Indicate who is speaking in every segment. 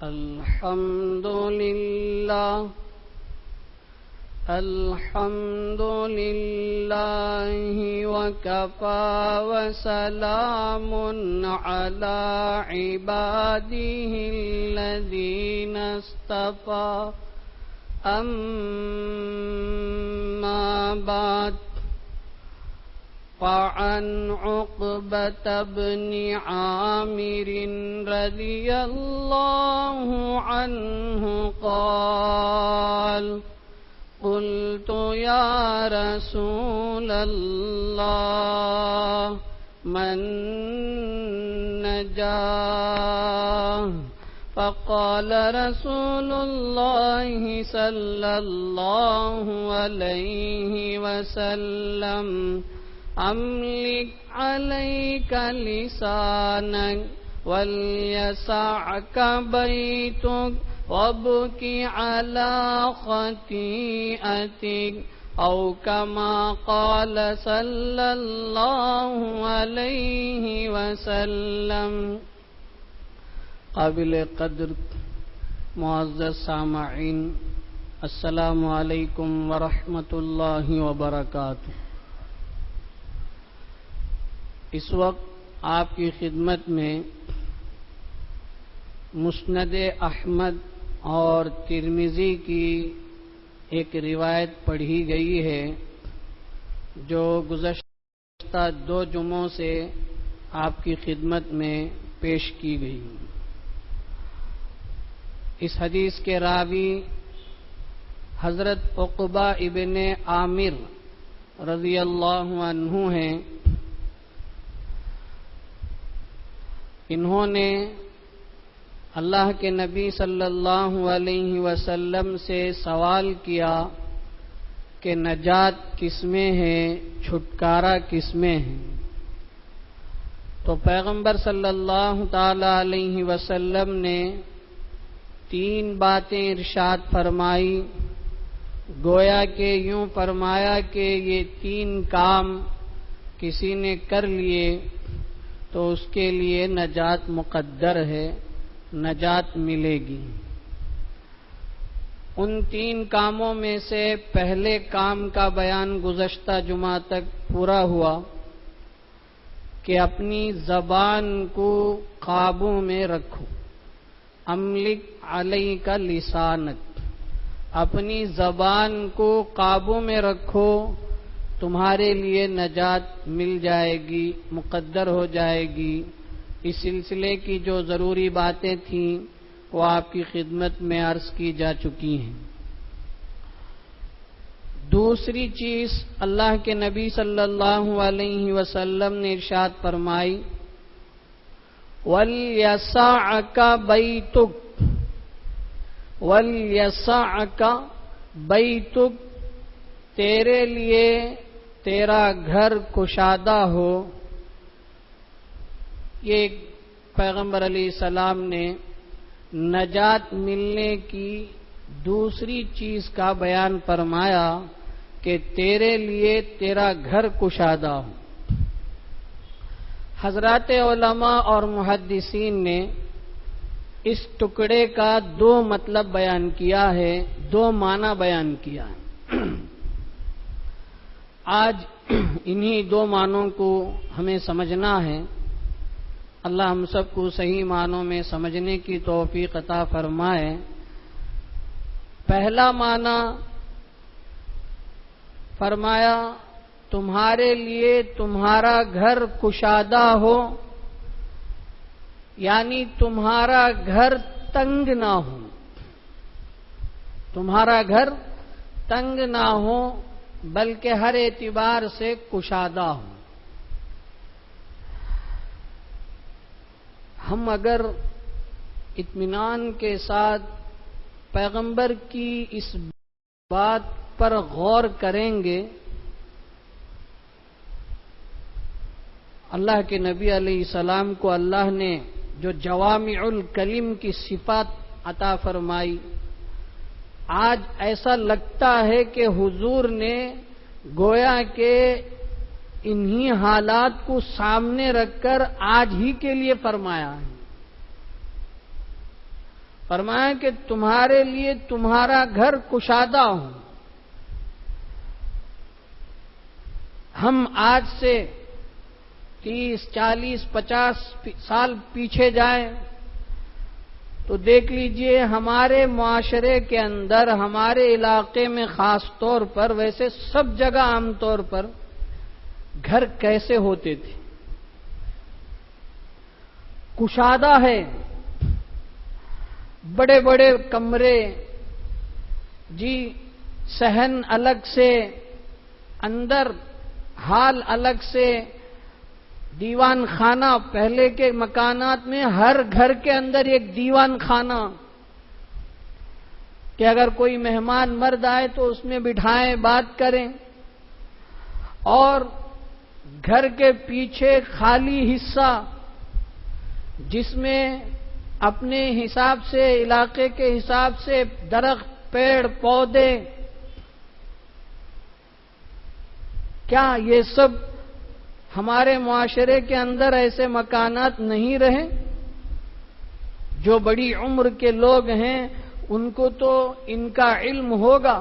Speaker 1: الحمد لله وكفى وسلام على عباده الذين اصطفى أما بعد فعن عقبة بن عامر رضي الله عنه قال قلت يا رسول الله من نجاه فقال رسول الله صلى الله عليه وسلم أملك عليك لسانك وليسعك بيتك وابكي على خطيئتك أو كما قال صلى الله عليه وسلم. قابل قدر معزز سامعین، السلام علیکم ورحمۃ اللہ وبرکاتہ. اس وقت آپ کی خدمت میں مسند احمد اور ترمذی کی ایک روایت پڑھی گئی ہے جو گزشتہ 2 جمعوں سے آپ کی خدمت میں پیش کی گئی. اس حدیث کے راوی حضرت عقبہ ابن عامر رضی اللہ عنہ ہیں. انہوں نے اللہ کے نبی صلی اللہ علیہ وسلم سے سوال کیا کہ نجات کس میں ہے، چھٹکارا کس میں ہے؟ تو پیغمبر صلی اللہ تعالی علیہ وسلم نے 3 باتیں ارشاد فرمائی. گویا کہ یوں فرمایا کہ یہ 3 کام کسی نے کر لیے تو اس کے لیے نجات مقدر ہے، نجات ملے گی. ان 3 کاموں میں سے پہلے کام کا بیان گزشتہ جمعہ تک پورا ہوا کہ اپنی زبان کو قابو میں رکھو. املک علیک لسانک، اپنی زبان کو قابو میں رکھو، تمہارے لیے نجات مل جائے گی، مقدر ہو جائے گی. اس سلسلے کی جو ضروری باتیں تھیں وہ آپ کی خدمت میں عرض کی جا چکی ہیں. دوسری چیز اللہ کے نبی صلی اللہ علیہ وسلم نے ارشاد فرمائی وَلْيَسَعْكَ بَيْتُكَ، وَلْيَسَعْكَ بَيْتُكَ، تیرے لیے تیرا گھر کشادہ ہو. یہ پیغمبر علیہ السلام نے نجات ملنے کی دوسری چیز کا بیان فرمایا کہ تیرے لیے تیرا گھر کشادہ ہو. حضرات علماء اور محدثین نے اس ٹکڑے کا 2 مطلب بیان کیا ہے، 2 معنی بیان کیا ہے. آج انہی 2 معنوں کو ہمیں سمجھنا ہے. اللہ ہم سب کو صحیح معنوں میں سمجھنے کی توفیق عطا فرمائے. پہلا معنی فرمایا تمہارے لیے تمہارا گھر کشادہ ہو، یعنی تمہارا گھر تنگ نہ ہو، تمہارا گھر تنگ نہ ہو بلکہ ہر اعتبار سے کشادہ ہو. ہم اگر اطمینان کے ساتھ پیغمبر کی اس بات پر غور کریں گے، اللہ کے نبی علیہ السلام کو اللہ نے جو جوامع الکلم کی صفات عطا فرمائی، آج ایسا لگتا ہے کہ حضور نے گویا کہ انہی حالات کو سامنے رکھ کر آج ہی کے لیے فرمایا ہے. فرمایا کہ تمہارے لیے تمہارا گھر کشادہ ہو. ہم آج سے 30, 40, 50 سال پیچھے جائیں تو دیکھ لیجئے ہمارے معاشرے کے اندر، ہمارے علاقے میں خاص طور پر، ویسے سب جگہ عام طور پر گھر کیسے ہوتے تھے. کشادہ ہے، بڑے بڑے کمرے، جی صحن الگ سے، اندر ہال الگ سے، دیوان خانہ. پہلے کے مکانات میں ہر گھر کے اندر ایک دیوان خانہ کہ اگر کوئی مہمان مرد آئے تو اس میں بٹھائیں، بات کریں. اور گھر کے پیچھے خالی حصہ جس میں اپنے حساب سے، علاقے کے حساب سے درخت، پیڑ پودے. کیا یہ سب ہمارے معاشرے کے اندر ایسے مکانات نہیں رہے؟ جو بڑی عمر کے لوگ ہیں ان کو تو ان کا علم ہوگا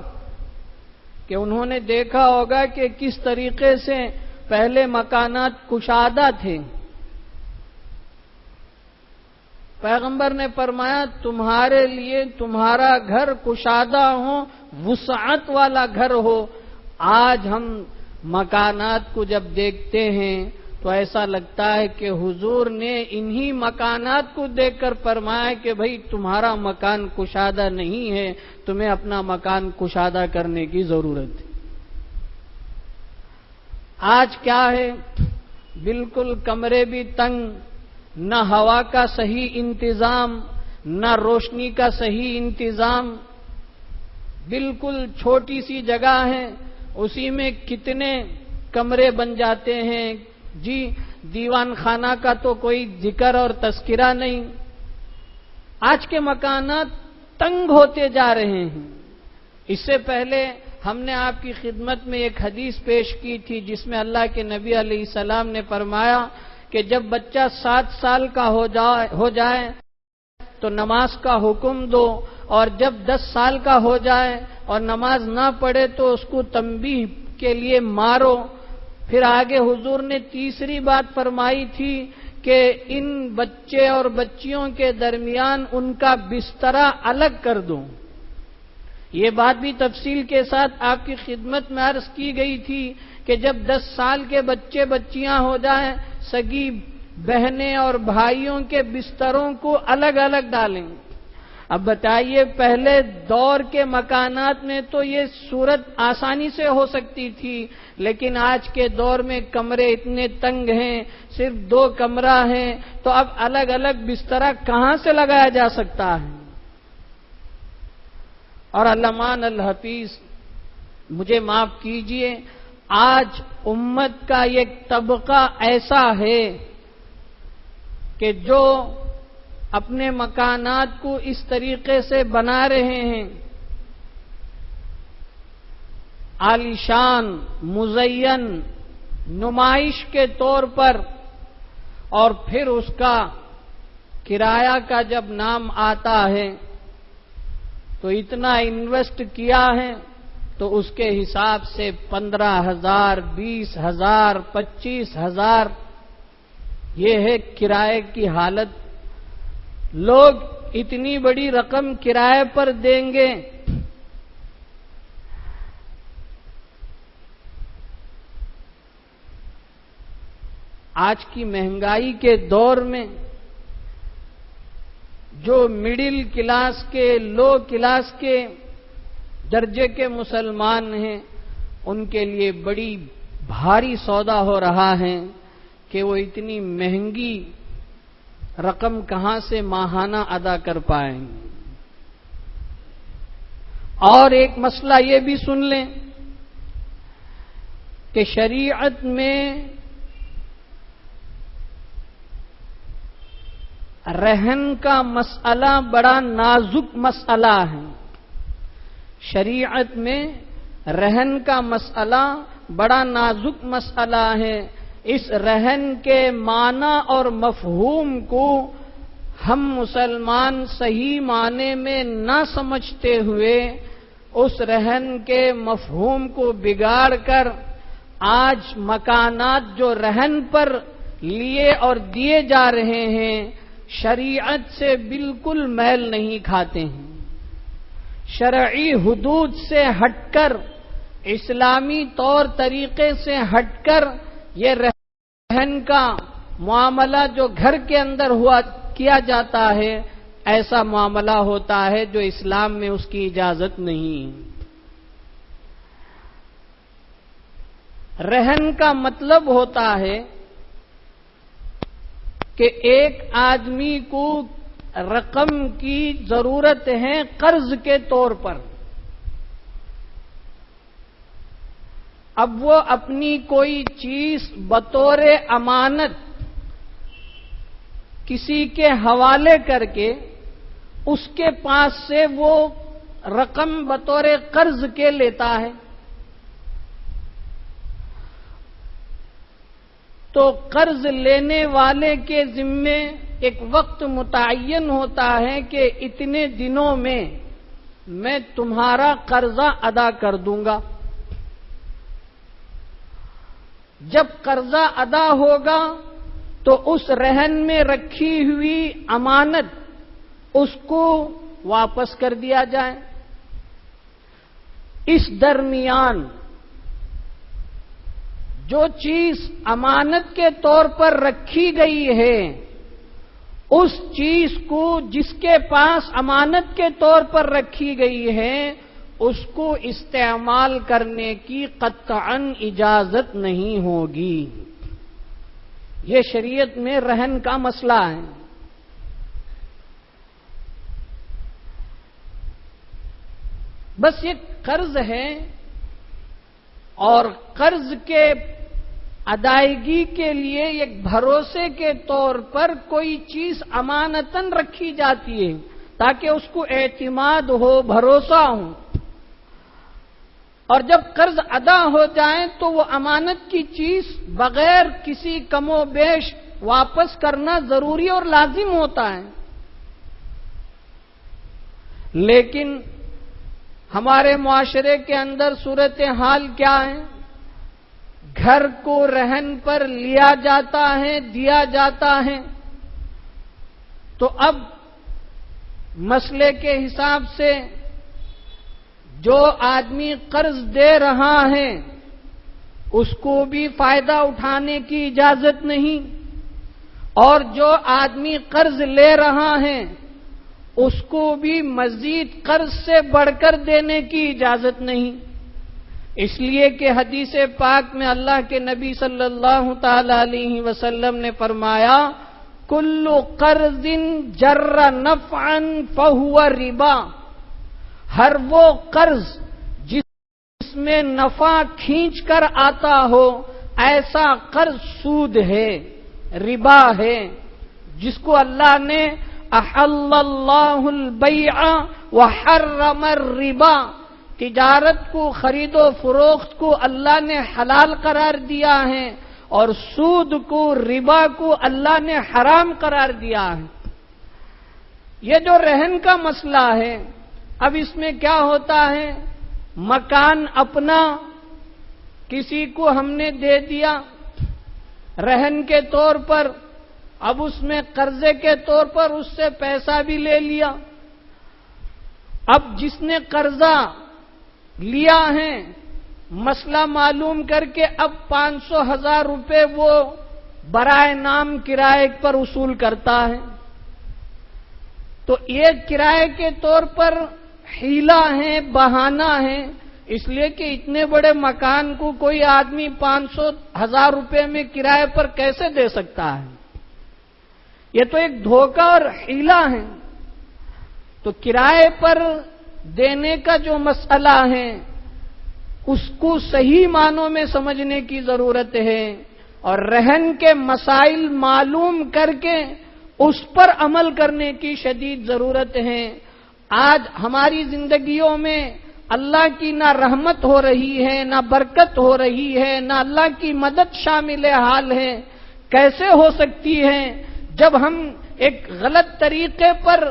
Speaker 1: کہ انہوں نے دیکھا ہوگا کہ کس طریقے سے پہلے مکانات کشادہ تھے. پیغمبر نے فرمایا تمہارے لیے تمہارا گھر کشادہ ہو، وسعت والا گھر ہو. آج ہم مکانات کو جب دیکھتے ہیں تو ایسا لگتا ہے کہ حضور نے انہی مکانات کو دیکھ کر فرمایا کہ بھئی تمہارا مکان کشادہ نہیں ہے، تمہیں اپنا مکان کشادہ کرنے کی ضرورت ہے. آج کیا ہے؟ بالکل کمرے بھی تنگ، نہ ہوا کا صحیح انتظام، نہ روشنی کا صحیح انتظام. بالکل چھوٹی سی جگہ ہے، اسی میں کتنے کمرے بن جاتے ہیں. جی دیوان خانہ کا تو کوئی ذکر اور تذکرہ نہیں. آج کے مکانات تنگ ہوتے جا رہے ہیں. اس سے پہلے ہم نے آپ کی خدمت میں ایک حدیث پیش کی تھی جس میں اللہ کے نبی علیہ السلام نے فرمایا کہ جب بچہ 7 سال کا ہو جائے تو نماز کا حکم دو، اور جب 10 سال کا ہو جائے اور نماز نہ پڑھے تو اس کو تنبیہ کے لیے مارو. پھر آگے حضور نے تیسری بات فرمائی تھی کہ ان بچے اور بچیوں کے درمیان ان کا بسترا الگ کر دو. یہ بات بھی تفصیل کے ساتھ آپ کی خدمت میں عرض کی گئی تھی کہ جب 10 سال کے بچے بچیاں ہو جائیں، سگی بہنیں اور بھائیوں کے بستروں کو الگ الگ ڈالیں. اب بتائیے پہلے دور کے مکانات میں تو یہ صورت آسانی سے ہو سکتی تھی، لیکن آج کے دور میں کمرے اتنے تنگ ہیں، صرف 2 کمرہ ہیں، تو اب الگ الگ بسترا کہاں سے لگایا جا سکتا ہے؟ اور علمان الحفیظ مجھے معاف کیجئے، آج امت کا ایک طبقہ ایسا ہے کہ جو اپنے مکانات کو اس طریقے سے بنا رہے ہیں، عالیشان، مزین، نمائش کے طور پر، اور پھر اس کا کرایہ کا جب نام آتا ہے تو اتنا انویسٹ کیا ہے تو اس کے حساب سے 15,000، 20,000، 25,000 یہ ہے کرائے کی حالت. لوگ اتنی بڑی رقم کرائے پر دیں گے. آج کی مہنگائی کے دور میں جو مڈل کلاس کے، لو کلاس کے درجے کے مسلمان ہیں، ان کے لیے بڑی بھاری سودا ہو رہا ہے کہ وہ اتنی مہنگی رقم کہاں سے ماہانہ ادا کر پائیں گے. اور ایک مسئلہ یہ بھی سن لیں کہ شریعت میں رہن کا مسئلہ بڑا نازک مسئلہ ہے. شریعت میں رہن کا مسئلہ بڑا نازک مسئلہ ہے. اس رہن کے معنی اور مفہوم کو ہم مسلمان صحیح معنی میں نہ سمجھتے ہوئے اس رہن کے مفہوم کو بگاڑ کر آج مکانات جو رہن پر لیے اور دیے جا رہے ہیں شریعت سے بالکل میل نہیں کھاتے ہیں. شرعی حدود سے ہٹ کر، اسلامی طور طریقے سے ہٹ کر یہ رہن کا معاملہ جو گھر کے اندر کیا جاتا ہے، ایسا معاملہ ہوتا ہے جو اسلام میں اس کی اجازت نہیں. رہن کا مطلب ہوتا ہے کہ ایک آدمی کو رقم کی ضرورت ہے قرض کے طور پر. اب وہ اپنی کوئی چیز بطور امانت کسی کے حوالے کر کے اس کے پاس سے وہ رقم بطور قرض کے لیتا ہے، تو قرض لینے والے کے ذمے ایک وقت متعین ہوتا ہے کہ اتنے دنوں میں تمہارا قرضہ ادا کر دوں گا. جب قرضہ ادا ہوگا تو اس رہن میں رکھی ہوئی امانت اس کو واپس کر دیا جائے. اس درمیان جو چیز امانت کے طور پر رکھی گئی ہے اس چیز کو جس کے پاس امانت کے طور پر رکھی گئی ہے اس کو استعمال کرنے کی قطعاً اجازت نہیں ہوگی. یہ شریعت میں رہن کا مسئلہ ہے. بس یہ قرض ہے اور قرض کے ادائیگی کے لیے ایک بھروسے کے طور پر کوئی چیز امانتاً رکھی جاتی ہے تاکہ اس کو اعتماد ہو، بھروسہ ہو، اور جب قرض ادا ہو جائے تو وہ امانت کی چیز بغیر کسی کم و بیش واپس کرنا ضروری اور لازم ہوتا ہے. لیکن ہمارے معاشرے کے اندر صورتحال کیا ہے؟ گھر کو رہن پر لیا جاتا ہے، دیا جاتا ہے، تو اب مسئلے کے حساب سے جو آدمی قرض دے رہا ہے اس کو بھی فائدہ اٹھانے کی اجازت نہیں، اور جو آدمی قرض لے رہا ہے اس کو بھی مزید قرض سے بڑھ کر دینے کی اجازت نہیں. اس لیے کہ حدیث پاک میں اللہ کے نبی صلی اللہ تعالی علیہ وسلم نے فرمایا کل قرض جر نفعا فہو ربا. ہر وہ قرض جس میں نفع کھینچ کر آتا ہو ایسا قرض سود ہے، ربا ہے، جس کو اللہ نے احل اللہ البیع وحرم الربا، تجارت کو، خرید و فروخت کو اللہ نے حلال قرار دیا ہے اور سود کو، ربا کو اللہ نے حرام قرار دیا ہے. یہ جو رہن کا مسئلہ ہے، اب اس میں کیا ہوتا ہے؟ مکان اپنا کسی کو ہم نے دے دیا رہن کے طور پر، اب اس میں قرضے کے طور پر اس سے پیسہ بھی لے لیا. اب جس نے قرضہ لیا ہے مسئلہ معلوم کر کے اب 500,000 روپے وہ برائے نام کرائے پر وصول کرتا ہے، تو یہ کرائے کے طور پر حیلہ ہے، بہانہ ہے، اس لیے کہ اتنے بڑے مکان کو کوئی آدمی 500,000 روپے میں کرائے پر کیسے دے سکتا ہے؟ یہ تو ایک دھوکہ اور حیلہ ہے. تو کرائے پر دینے کا جو مسئلہ ہے اس کو صحیح معنوں میں سمجھنے کی ضرورت ہے اور رہن کے مسائل معلوم کر کے اس پر عمل کرنے کی شدید ضرورت ہے. آج ہماری زندگیوں میں اللہ کی نہ رحمت ہو رہی ہے، نہ برکت ہو رہی ہے، نہ اللہ کی مدد شامل حال ہے. کیسے ہو سکتی ہے جب ہم ایک غلط طریقے پر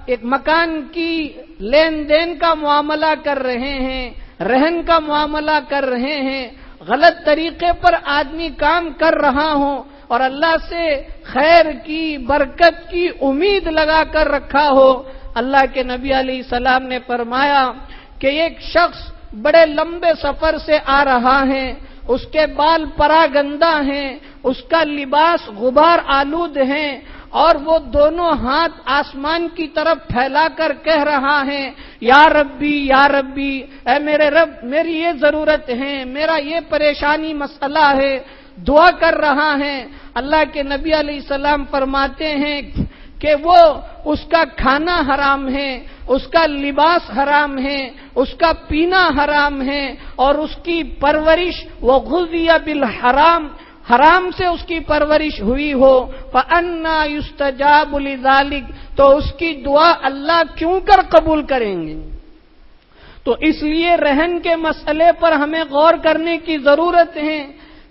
Speaker 1: ایک مکان کی لین دین کا معاملہ کر رہے ہیں، رہن کا معاملہ کر رہے ہیں، غلط طریقے پر آدمی کام کر رہا ہو اور اللہ سے خیر کی، برکت کی امید لگا کر رکھا ہو، اللہ کے نبی علیہ السلام نے فرمایا کہ ایک شخص بڑے لمبے سفر سے آ رہا ہے، اس کے بال پراگندہ ہیں، اس کا لباس غبار آلود ہے، اور وہ دونوں ہاتھ آسمان کی طرف پھیلا کر کہہ رہا ہے، یا ربی یا ربی، اے میرے رب میری یہ ضرورت ہے، میرا یہ پریشانی مسئلہ ہے، دعا کر رہا ہے۔ اللہ کے نبی علیہ السلام فرماتے ہیں کہ وہ اس کا کھانا حرام ہے، اس کا لباس حرام ہے، اس کا پینا حرام ہے، اور اس کی پرورش وہ غذی بالحرام، حرام سے اس کی پرورش ہوئی ہو، فَأَنَّا يُسْتَجَابُ لِذَلِكَ، تو اس کی دعا اللہ کیوں کر قبول کریں گے؟ تو اس لیے رہن کے مسئلے پر ہمیں غور کرنے کی ضرورت ہے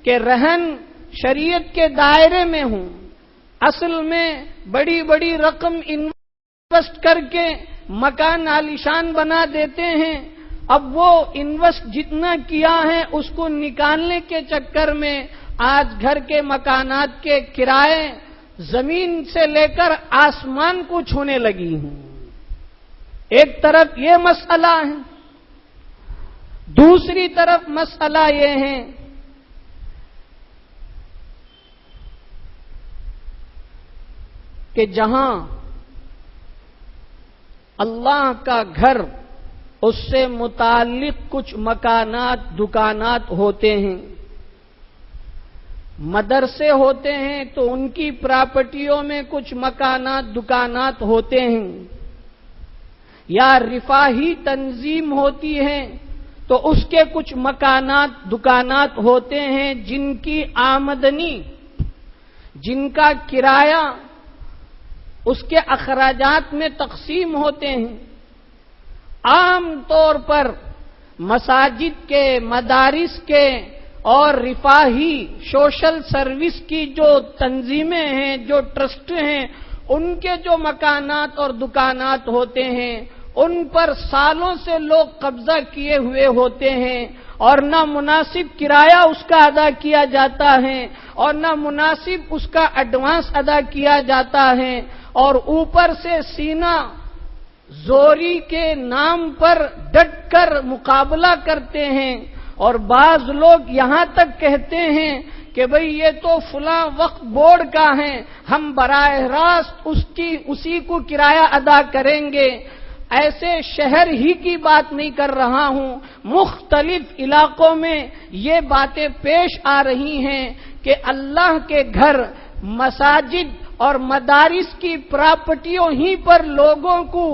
Speaker 1: کہ رہن شریعت کے دائرے میں ہوں۔ اصل میں بڑی بڑی رقم انویسٹ کر کے مکان عالیشان بنا دیتے ہیں، اب وہ انویسٹ جتنا کیا ہے اس کو نکالنے کے چکر میں آج گھر کے مکانات کے کرائے زمین سے لے کر آسمان کو چھونے لگی ہیں۔ ایک طرف یہ مسئلہ ہے، دوسری طرف مسئلہ یہ ہے کہ جہاں اللہ کا گھر، اس سے متعلق کچھ مکانات، دکانات ہوتے ہیں، مدرسے ہوتے ہیں تو ان کی پراپرٹیوں میں کچھ مکانات، دکانات ہوتے ہیں، یا رفاہی تنظیم ہوتی ہے تو اس کے کچھ مکانات، دکانات ہوتے ہیں جن کی آمدنی، جن کا کرایہ اس کے اخراجات میں تقسیم ہوتے ہیں۔ عام طور پر مساجد کے، مدارس کے اور رفاہی سوشل سروس کی جو تنظیمیں ہیں، جو ٹرسٹ ہیں، ان کے جو مکانات اور دکانات ہوتے ہیں ان پر سالوں سے لوگ قبضہ کیے ہوئے ہوتے ہیں، اور نہ مناسب کرایہ اس کا ادا کیا جاتا ہے اور نہ مناسب اس کا ایڈوانس ادا کیا جاتا ہے، اور اوپر سے سینہ زوری کے نام پر ڈٹ کر مقابلہ کرتے ہیں، اور بعض لوگ یہاں تک کہتے ہیں کہ بھئی یہ تو فلاں وقت بورڈ کا ہے، ہم براہ راست اسی کو کرایہ ادا کریں گے۔ ایسے شہر ہی کی بات نہیں کر رہا ہوں، مختلف علاقوں میں یہ باتیں پیش آ رہی ہیں کہ اللہ کے گھر، مساجد اور مدارس کی پراپرٹیوں ہی پر لوگوں کو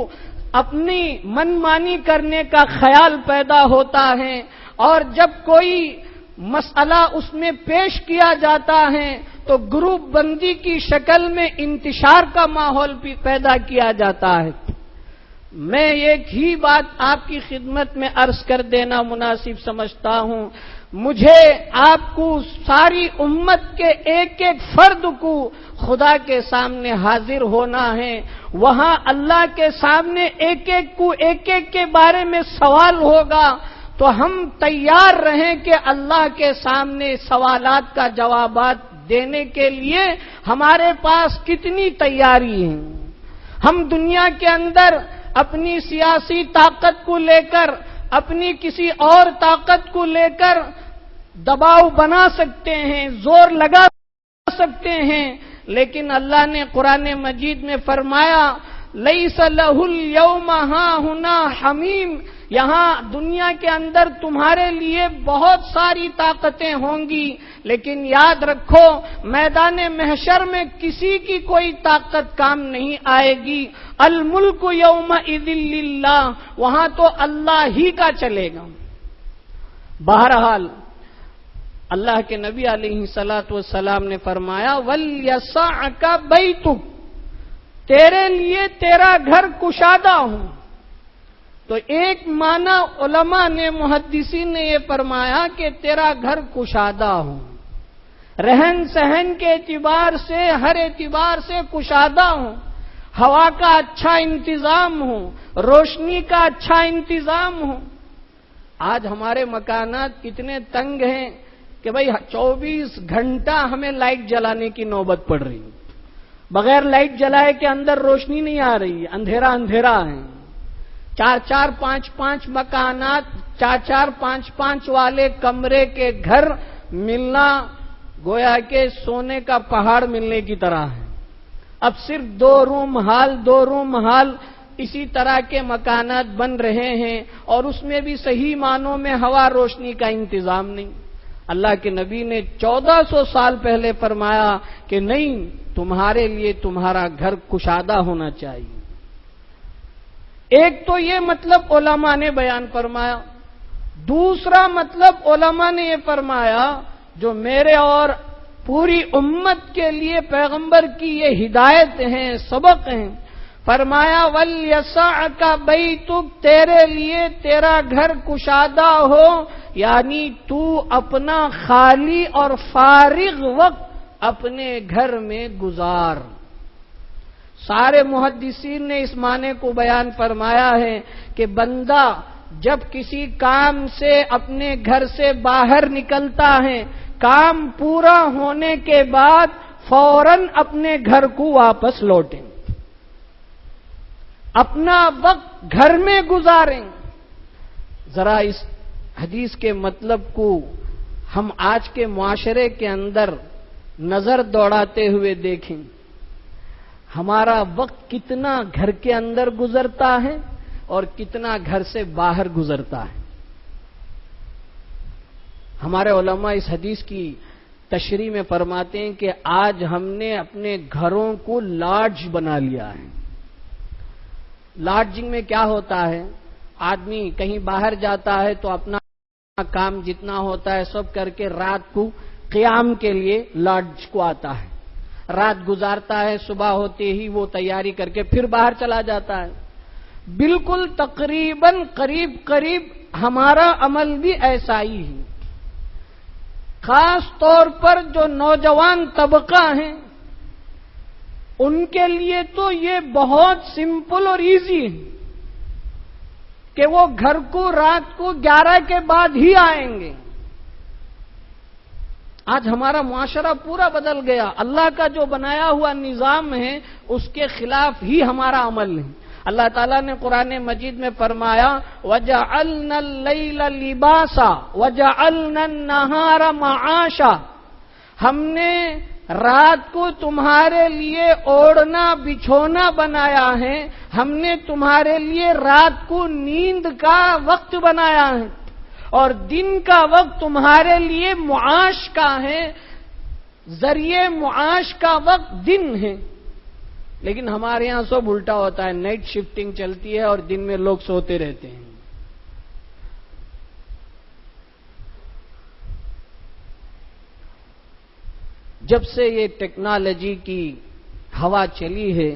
Speaker 1: اپنی منمانی کرنے کا خیال پیدا ہوتا ہے، اور جب کوئی مسئلہ اس میں پیش کیا جاتا ہے تو گروپ بندی کی شکل میں انتشار کا ماحول پیدا کیا جاتا ہے۔ میں ایک ہی بات آپ کی خدمت میں عرض کر دینا مناسب سمجھتا ہوں، مجھے آپ کو، ساری امت کے ایک ایک فرد کو خدا کے سامنے حاضر ہونا ہے، وہاں اللہ کے سامنے ایک ایک کو ایک ایک کے بارے میں سوال ہوگا، تو ہم تیار رہیں کہ اللہ کے سامنے سوالات کا جوابات دینے کے لیے ہمارے پاس کتنی تیاری ہے۔ ہم دنیا کے اندر اپنی سیاسی طاقت کو لے کر، اپنی کسی اور طاقت کو لے کر دباؤ بنا سکتے ہیں، زور لگا سکتے ہیں، لیکن اللہ نے قرآن مجید میں فرمایا لَيْسَ لَهُ الْيَوْمَ هَاهُنَا حَمِيمٌ، یہاں دنیا کے اندر تمہارے لیے بہت ساری طاقتیں ہوں گی، لیکن یاد رکھو میدان محشر میں کسی کی کوئی طاقت کام نہیں آئے گی۔ الملک یومئذ للہ، وہاں تو اللہ ہی کا چلے گا۔ بہرحال اللہ کے نبی علیہ الصلوۃ والسلام نے فرمایا وَلْيَسَعْكَ بَيْتُكَ، تیرے لیے تیرا گھر کشادہ ہوں۔ تو ایک معنی علماء نے، محدثین نے یہ فرمایا کہ تیرا گھر کشادہ ہوں، رہن سہن کے اعتبار سے ہر اعتبار سے کشادہ ہوں، ہوا کا اچھا انتظام ہو، روشنی کا اچھا انتظام ہو۔ آج ہمارے مکانات اتنے تنگ ہیں کہ بھئی 24 گھنٹہ ہمیں لائٹ جلانے کی نوبت پڑ رہی ہے۔ بغیر لائٹ جلائے کے اندر روشنی نہیں آ رہی، اندھیرا اندھیرا ہے۔ 4-4 5-5 مکانات، 4-4 5-5 والے کمرے کے گھر ملنا گویا کہ سونے کا پہاڑ ملنے کی طرح ہے۔ اب صرف 2 روم حال اسی طرح کے مکانات بن رہے ہیں، اور اس میں بھی صحیح معنوں میں ہوا روشنی کا انتظام نہیں۔ اللہ کے نبی نے 1400 سال پہلے فرمایا کہ نہیں، تمہارے لیے تمہارا گھر کشادہ ہونا چاہیے۔ ایک تو یہ مطلب علماء نے بیان فرمایا، دوسرا مطلب علماء نے یہ فرمایا جو میرے اور پوری امت کے لیے پیغمبر کی یہ ہدایت ہیں، سبق ہیں۔ فرمایا وَلْيَسَعْكَ بَيْتُكَ، تیرے لیے تیرا گھر کشادہ ہو، یعنی تو اپنا خالی اور فارغ وقت اپنے گھر میں گزار۔ سارے محدثین نے اس معنی کو بیان فرمایا ہے کہ بندہ جب کسی کام سے اپنے گھر سے باہر نکلتا ہے، کام پورا ہونے کے بعد فوراً اپنے گھر کو واپس لوٹیں، اپنا وقت گھر میں گزاریں۔ ذرا اس حدیث کے مطلب کو ہم آج کے معاشرے کے اندر نظر دوڑاتے ہوئے دیکھیں۔ ہمارا وقت کتنا گھر کے اندر گزرتا ہے اور کتنا گھر سے باہر گزرتا ہے۔ ہمارے علماء اس حدیث کی تشریح میں فرماتے ہیں کہ آج ہم نے اپنے گھروں کو لاڈج بنا لیا ہے۔ لاڈجنگ میں کیا ہوتا ہے؟ آدمی کہیں باہر جاتا ہے تو اپنا کام جتنا ہوتا ہے سب کر کے رات کو قیام کے لیے لاڈج کو آتا ہے، رات گزارتا ہے، صبح ہوتے ہی وہ تیاری کر کے پھر باہر چلا جاتا ہے۔ بالکل تقریباً قریب ہمارا عمل بھی ایسا ہی ہے۔ خاص طور پر جو نوجوان طبقہ ہیں ان کے لیے تو یہ بہت سمپل اور ایزی ہے کہ وہ گھر کو رات کو 11 کے بعد ہی آئیں گے۔ آج ہمارا معاشرہ پورا بدل گیا، اللہ کا جو بنایا ہوا نظام ہے اس کے خلاف ہی ہمارا عمل ہے۔ اللہ تعالیٰ نے قرآن مجید میں فرمایا وَجَعَلْنَا اللَّيْلَ لِبَاسًا وَجَعَلْنَا النَّهَارَ مَعَاشًا، ہم نے رات کو تمہارے لیے اوڑھنا بچھونا بنایا ہے، ہم نے تمہارے لیے رات کو نیند کا وقت بنایا ہے، اور دن کا وقت تمہارے لیے معاش کا ہے، ذریعے معاش کا وقت دن ہے۔ لیکن ہمارے یہاں سب الٹا ہوتا ہے، نائٹ شفٹنگ چلتی ہے اور دن میں لوگ سوتے رہتے ہیں۔ جب سے یہ ٹیکنالوجی کی ہوا چلی ہے،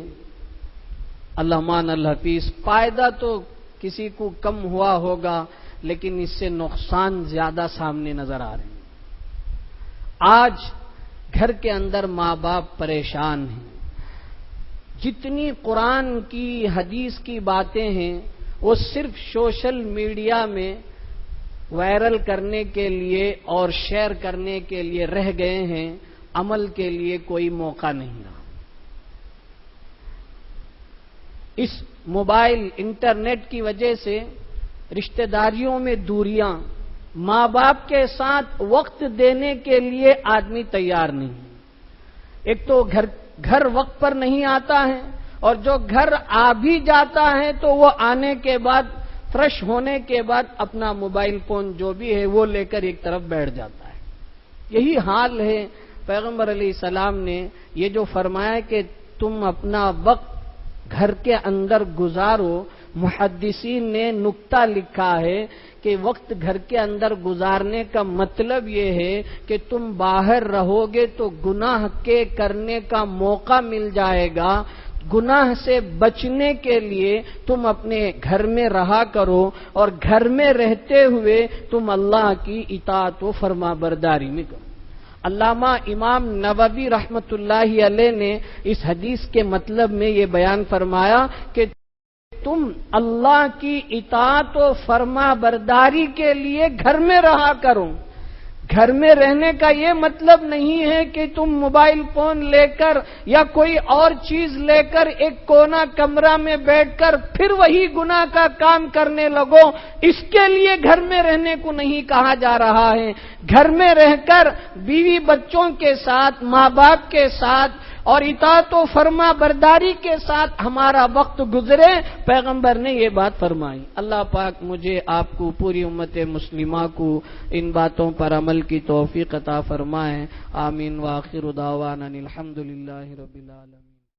Speaker 1: اللہ مان الحفیظ، فائدہ تو کسی کو کم ہوا ہوگا لیکن اس سے نقصان زیادہ سامنے نظر آ رہے ہیں۔ آج گھر کے اندر ماں باپ پریشان ہیں، جتنی قرآن کی حدیث کی باتیں ہیں وہ صرف سوشل میڈیا میں وائرل کرنے کے لیے اور شیئر کرنے کے لیے رہ گئے ہیں، عمل کے لیے کوئی موقع نہیں رہا۔ اس موبائل انٹرنیٹ کی وجہ سے رشتہ داریوں میں دوریاں، ماں باپ کے ساتھ وقت دینے کے لیے آدمی تیار نہیں۔ ایک تو گھر وقت پر نہیں آتا ہے، اور جو گھر آ بھی جاتا ہے تو وہ آنے کے بعد فریش ہونے کے بعد اپنا موبائل فون جو بھی ہے وہ لے کر ایک طرف بیٹھ جاتا ہے۔ یہی حال ہے۔ پیغمبر علیہ السلام نے یہ جو فرمایا کہ تم اپنا وقت گھر کے اندر گزارو، محدثین نے نکتہ لکھا ہے کہ وقت گھر کے اندر گزارنے کا مطلب یہ ہے کہ تم باہر رہو گے تو گناہ کے کرنے کا موقع مل جائے گا، گناہ سے بچنے کے لیے تم اپنے گھر میں رہا کرو، اور گھر میں رہتے ہوئے تم اللہ کی اطاعت و فرما برداری میں کرو۔ علامہ امام نووی رحمت اللہ علیہ نے اس حدیث کے مطلب میں یہ بیان فرمایا کہ تم اللہ کی اطاعت و فرما برداری کے لیے گھر میں رہا کرو۔ گھر میں رہنے کا یہ مطلب نہیں ہے کہ تم موبائل فون لے کر یا کوئی اور چیز لے کر ایک کونا کمرہ میں بیٹھ کر پھر وہی گناہ کا کام کرنے لگو، اس کے لیے گھر میں رہنے کو نہیں کہا جا رہا ہے۔ گھر میں رہ کر بیوی بچوں کے ساتھ، ماں باپ کے ساتھ اور اطاعت و فرما برداری کے ساتھ ہمارا وقت گزرے، پیغمبر نے یہ بات فرمائی۔ اللہ پاک مجھے، آپ کو، پوری امت مسلمہ کو ان باتوں پر عمل کی توفیق عطا فرمائے۔ آمین۔ وآخر دعوانا الحمدللہ رب العالمین۔